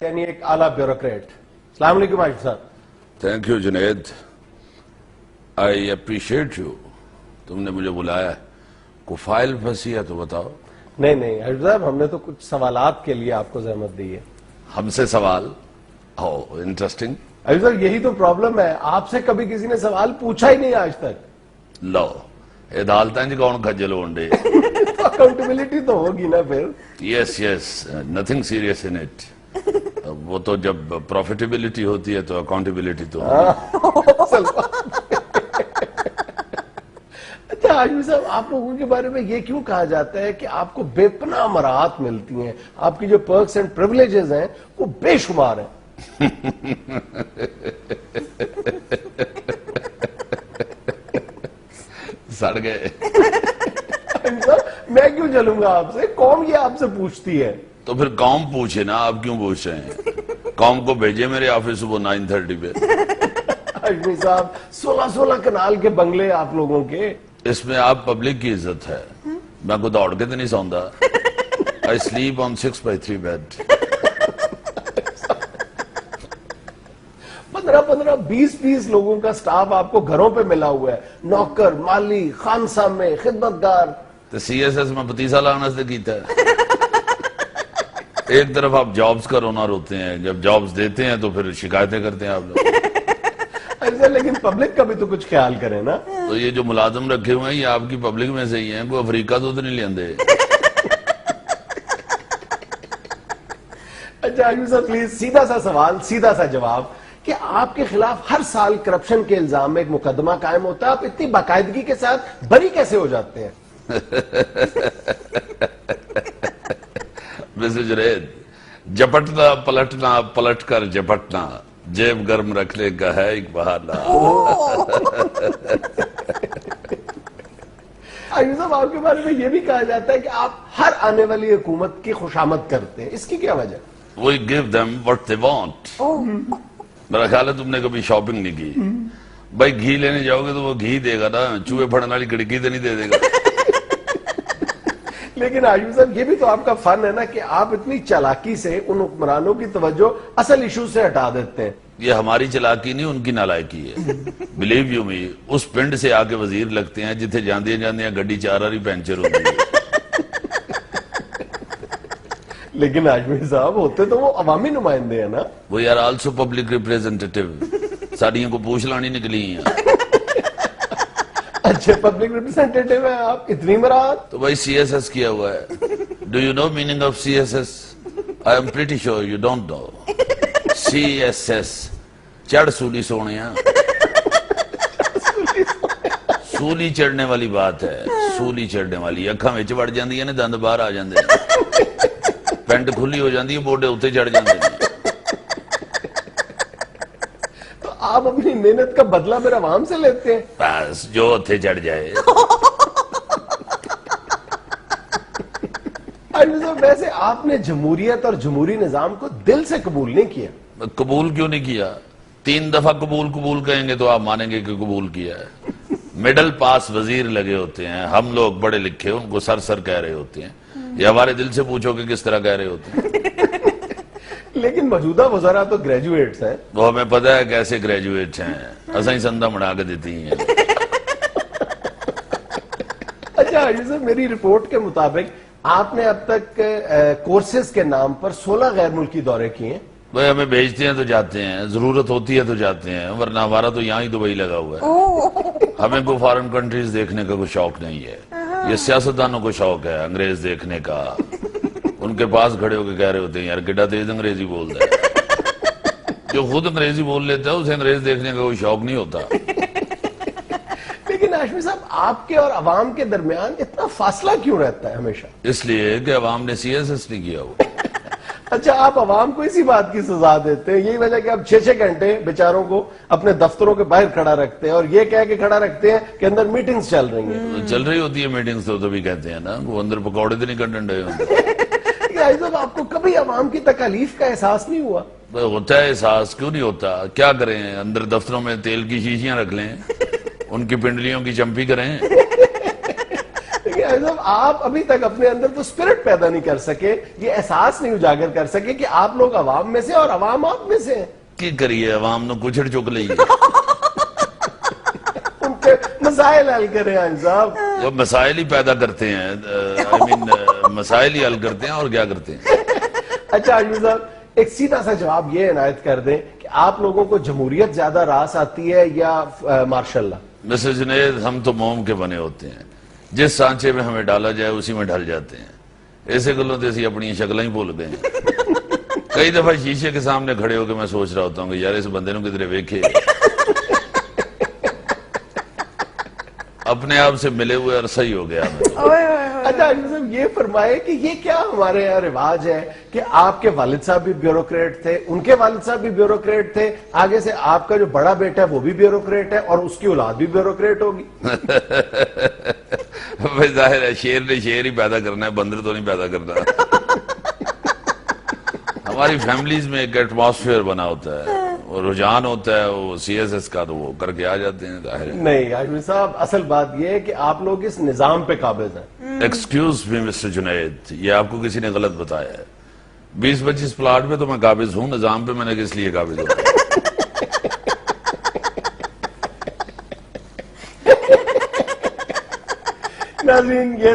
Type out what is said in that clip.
یعنی ایک اعلیٰ بیوروکریٹ. السلام علیکم عاشق صاحب. Thank you Junaid, I appreciate you. تم نے مجھے بلایا ہے, کوئی فائل پھنسی ہے تو بتاؤ. نہیں عاشق صاحب, ہم نے تو کچھ سوالات کے لیے آپ کو زحمت دی ہے. ہم سے سوال؟ انٹرسٹنگ. عاشق صاحب یہی تو پرابلم ہے, آپ سے کبھی کسی نے سوال پوچھا ہی نہیں آج تک. لو عدالتیں جی کون کھجل ہونڈے. اکاؤنٹیبلٹی تو ہوگی نا پھر. یس نتھنگ سیریس ان اٹ. وہ تو جب پروفیٹیبلٹی ہوتی ہے تو اکاؤنٹیبلٹی تو اچھا عاشق صاحب, آپ لوگوں کے بارے میں یہ کیوں کہا جاتا ہے کہ آپ کو بے پناہ مراحت ملتی ہیں, آپ کی جو پرکس اینڈ پریولیجز ہیں وہ بے شمار ہیں. سڑ گئے. میں کیوں چلوں گا آپ سے, قوم یہ آپ سے پوچھتی ہے. تو پھر قوم پوچھے نا, آپ کیوں پوچھ رہے ہیں؟ قوم کو بھیجے میرے آفس صبح 9:30 پہ. عاشق صاحب 16 کنال کے بنگلے آپ لوگوں کے. اس میں آپ پبلک کی عزت ہے. میں کو دوڑ کے تو نہیں سوندا. I sleep on 6x3 bed. 15-20 لوگوں کا سٹاف آپ کو گھروں پہ ملا ہوا ہے, نوکر, مالی, خانسامے, خدمتگار. تو سی ایس ایس میں 25 لانا سے کیتا ہے. ایک طرف آپ جابز کا رونا روتے ہیں, جب جابز دیتے ہیں تو پھر شکایتیں کرتے ہیں آپ لوگ. ایسا, لیکن پبلک کا بھی تو کچھ خیال کریں نا. تو یہ جو ملازم رکھے ہوئے ہیں یہ آپ کی پبلک میں سے ہی ہیں, کوئی افریقہ تو نہیں لیندے. اچھا عاشق صاحب پلیز, سیدھا سا سوال سیدھا سا جواب, کہ آپ کے خلاف ہر سال کرپشن کے الزام میں ایک مقدمہ قائم ہوتا ہے, آپ اتنی باقاعدگی کے ساتھ بری کیسے ہو جاتے ہیں؟ مسٹر جنید, جپٹنا پلٹنا پلٹ کر جپٹنا, جیب گرم رکھنے کا ہے ایک بہانہ. عاشق صاحب آپ کے بارے میں یہ بھی کہا جاتا ہے کہ آپ ہر آنے والی حکومت کی خوشامد کرتے ہیں, اس کی کیا وجہ؟ We give them what they want. میرا خیال ہے تم نے کبھی شاپنگ نہیں کی. بھائی گھی لینے جاؤ گے تو وہ گھی دے گا نا, چوہے پھڑنے والی کھڑکی تو نہیں دے دے گا. لیکن عاشق صاحب یہ بھی تو آپ کا فن ہے نا کہ آپ اتنی چالاکی سے ان حکمرانوں کی توجہ اصل ایشو سے ہٹا دیتے ہیں. یہ ہماری چلاکی نہیں, ان کی نالائکی ہے. بلیو یو می, اس پنڈ سے آ کے وزیر لگتے ہیں جتھے جاندیاں جاندیاں گڈی 4 واری پینچر ہوتی ہے. لیکن عاشق صاحب ہوتے تو وہ عوامی نمائندے ہیں نا. We are also public representative. ساڑیوں کو پوچھ لانی نکلی ہیں. اچھا پبلک ریپرزینٹیٹیو ہیں آپ, اتنی مراحت. تو بھائی سی ایس ایس کیا ہوا ہے. Do you know meaning of CSS? I am pretty sure you don't know. CSS چڑھ سولی سونیاں. سولی چڑھنے والی بات ہے, سولی چڑھنے والی. اکھاں وچ وڑ جاندی ہے نا, دند باہر آ جاندے ہیں, پینٹ کھلی ہو جاندی ہے, موڈے اتنے چڑھ جاندے ہیں. تو آپ اپنی محنت کا بدلہ پھر عوام سے لیتے ہیں. بس جو اتنے چڑھ جائے. ویسے آپ نے جمہوریت اور جمہوری نظام کو دل سے قبول نہیں کیا. قبول کیوں نہیں کیا؟ 3 دفعہ قبول کہیں گے تو آپ مانیں گے کہ قبول کیا ہے. میڈل پاس وزیر لگے ہوتے ہیں, ہم لوگ بڑے لکھے ان کو سر کہہ رہے ہوتے ہیں. یہ ہمارے دل سے پوچھو کہ کس طرح کہہ رہے ہوتے ہیں. لیکن موجودہ وزراء تو گریجویٹس ہیں. وہ ہمیں پتہ ہے کیسے گریجویٹ ہیں, اساں ہی سندہ مڑا کے دیتی ہیں. اچھا عاشق صاحب میری رپورٹ کے مطابق آپ نے اب تک کورسز کے نام پر 16 غیر ملکی دورے کیے ہیں. بھئی ہمیں بھیجتے ہیں تو جاتے ہیں, ضرورت ہوتی ہے تو جاتے ہیں, ورنہ ہمارا تو یہاں ہی دبئی لگا ہوا ہے. ہمیں کوئی فارن کنٹریز دیکھنے کا کوئی شوق نہیں ہے. یہ سیاستدانوں کو شوق ہے انگریز دیکھنے کا. ان کے پاس کھڑے ہو کے کہہ رہے ہوتے ہیں یار کڈا تیز انگریزی بولتا ہے. جو خود انگریزی بول لیتا ہے اسے انگریز دیکھنے کا کوئی شوق نہیں ہوتا. لیکن عاشق صاحب آپ کے اور عوام کے درمیان اتنا فاصلہ کیوں رہتا ہے ہمیشہ؟ اس لیے کہ عوام نے سی ایس ایس نہیں کیا ہوا. اچھا آپ عوام کو اسی بات کی سزا دیتے ہیں, یہی وجہ کہ آپ 6 گھنٹے بیچاروں کو اپنے دفتروں کے باہر کھڑا رکھتے ہیں اور یہ کہہ کے کھڑا رکھتے ہیں کہ اندر میٹنگز چل رہی ہیں. چل رہی ہوتی ہے میٹنگز تو بھی کہتے ہیں نا, وہ اندر پکوڑے تو نہیں کنڈنڈے ہوتے. عاشق صاحب آپ کو کبھی عوام کی تکالیف کا احساس نہیں ہوا؟ ہوتا ہے احساس, کیوں نہیں ہوتا. کیا کریں, اندر دفتروں میں تیل کی شیشیاں رکھ لیں, ان کی پنڈلیوں کی چمپی کریں. صاحب آپ ابھی تک اپنے اندر وہ اسپرٹ پیدا نہیں کر سکے, یہ احساس نہیں اجاگر کر سکے کہ آپ لوگ عوام میں سے اور عوام آپ میں سے ہیں. کی کریے عوام نو کچھڑ چک لئیے, ان کے مسائل حل کریں حاجی صاحب. وہ مسائل ہی پیدا کرتے ہیں, مسائل ہی حل کرتے ہیں اور کیا کرتے ہیں. اچھا حاجی صاحب ایک سیدھا سا جواب یہ عنایت کر دیں کہ آپ لوگوں کو جمہوریت زیادہ راس آتی ہے یا مارشل لا؟ مسٹر جنید, ہم تو موم کے بنے ہوتے ہیں, جس سانچے میں ہمیں ڈالا جائے اسی میں ڈھل جاتے ہیں. ایسے گلوں تو اسی اپنی شکلیں ہی بھول گئے ہیں. کئی دفعہ شیشے کے سامنے کھڑے ہو کے میں سوچ رہا ہوتا ہوں کہ یار اس بندے نو کدھر ویکھے, اپنے آپ سے ملے ہوئے عرصہ ہی ہو گیا. اچھا حاجی صاحب یہ فرمائے کہ یہ کیا ہمارے یہاں رواج ہے کہ آپ کے والد صاحب بھی بیوروکریٹ تھے, ان کے والد صاحب بھی بیوروکریٹ تھے, آگے سے آپ کا جو بڑا بیٹا ہے وہ بھی بیوروکریٹ ہے اور اس کی اولاد بھی بیوروکریٹ ہوگی. بھائی ظاہر ہے شیر نے شیر ہی پیدا کرنا ہے, بندر تو نہیں پیدا کرنا. ہماری فیملیز میں ایک ایٹماسفیئر بنا ہوتا ہے, وہ رجحان ہوتا ہے, وہ سی ایس ایس کا, تو وہ کر کے آ جاتے ہیں. ظاہر ہے نہیں حاجی صاحب اصل بات یہ ہے کہ آپ لوگ اس نظام پہ قابض ہیں. ایکسکیوز می مسٹر جنید, یہ آپ کو کسی نے غلط بتایا ہے. 20-25 پلاٹ پہ تو میں قابض ہوں, نظام پہ میں نے کس لیے قابض ہوں. ناظرین یہ